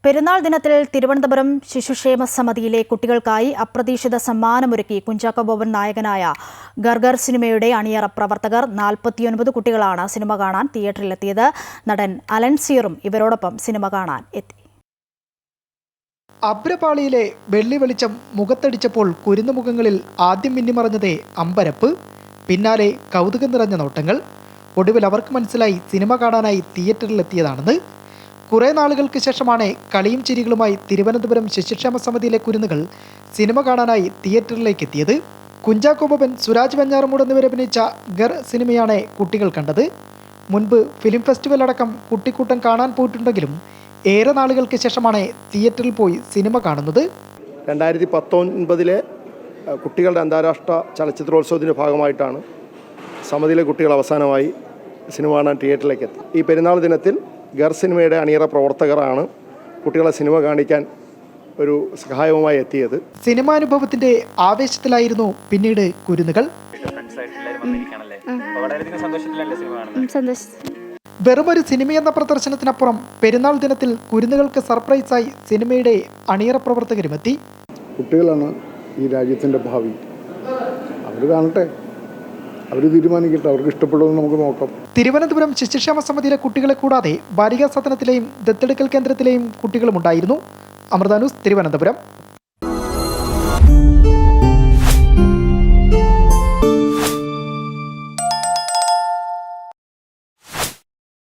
പെരുന്നാൾ ദിനത്തിൽ തിരുവനന്തപുരം ശിശുക്ഷേമ സമിതിയിലെ കുട്ടികൾക്കായി അപ്രതീക്ഷിത സമ്മാനമൊരുക്കി കുഞ്ചാക്കോ ബോബൻ നായകനായ ഗർഗർ സിനിമയുടെ അണിയറ പ്രവർത്തകർ 49 കുട്ടികളാണ് സിനിമ കാണാൻ തിയേറ്ററിലെത്തിയത്. നടൻ അലൻസിയറും ഇവരോടൊപ്പം സിനിമ കാണാൻ എത്തി. അബ്രപാളിയിലെ വെള്ളി വെളിച്ചം മുഖത്തടിച്ചപ്പോൾ കുരുന്നുമുഖങ്ങളിൽ ആദ്യം മിന്നിമറഞ്ഞതേ അമ്പരപ്പ്, പിന്നാലെ കൗതുകം നിറഞ്ഞ നോട്ടങ്ങൾ. ഒടുവിൽ അവർക്ക് മനസ്സിലായി സിനിമ കാണാനായി തിയേറ്ററിലെത്തിയതാണെന്ന്. കുറേ നാളുകൾക്ക് ശേഷമാണ് കളിയും ചിരികളുമായി തിരുവനന്തപുരം ശിശുക്ഷേമ സമിതിയിലെ കുരുന്നുകൾ സിനിമ കാണാനായി തിയേറ്ററിലേക്ക് എത്തിയത്. കുഞ്ചാക്കോ ബോബൻ, സുരാജ് വെഞ്ഞാറമൂട് എന്നിവർ അഭിനയിച്ച ഗർ സിനിമയാണ് കുട്ടികൾ കണ്ടത്. മുൻപ് ഫിലിം ഫെസ്റ്റിവൽ അടക്കം കുട്ടിക്കൂട്ടം കാണാൻ പോയിട്ടുണ്ടെങ്കിലും ഏറെ നാളുകൾക്ക് ശേഷമാണ് തിയേറ്ററിൽ പോയി സിനിമ കാണുന്നത്. 2019 കുട്ടികളുടെ അന്താരാഷ്ട്ര ചലച്ചിത്രോത്സവത്തിൻ്റെ ഭാഗമായിട്ടാണ് സമിതിയിലെ കുട്ടികൾ അവസാനമായി സിനിമ കാണാൻ തിയേറ്ററിലേക്ക് എത്തി. ഈ പെരുന്നാൾ ദിനത്തിൽ ഗർ സിനിമയുടെ അണിയറ പ്രവർത്തകരാണ് കുട്ടികളെ സിനിമ കാണിക്കാൻ ഒരു സഹായവുമായി എത്തിയത്. സിനിമാനുഭവത്തിന്റെ ആവേശത്തിലായിരുന്നു പിന്നീട് കുരുന്നുകൾ. വെറുമൊരു സിനിമയെന്ന പ്രദർശനത്തിനപ്പുറം പെരുന്നാൾ ദിനത്തിൽ കുരുന്നുകൾക്ക് സർപ്രൈസായി സിനിമയുടെ അണിയറ പ്രവർത്തകരുമെത്തി. കുട്ടികളാണ് ഈ രാജ്യത്തിൻ്റെ ഭാവി. അവർ കാണട്ടെ, അവർ തീരുമാനിക്കട്ടെ, അവർക്ക് ഇഷ്ടപ്പെടുമെന്ന് നമുക്ക് നോക്കാം. തിരുവനന്തപുരം ശിശുക്ഷേമ സമിതിയിലെ കുട്ടികളെ കൂടാതെ ബാലികാ സദനത്തിലെയും ദത്തെടുക്കൽ കേന്ദ്രത്തിലെയും കുട്ടികളുമുണ്ടായിരുന്നു. അമൃത ന്യൂസ്, തിരുവനന്തപുരം.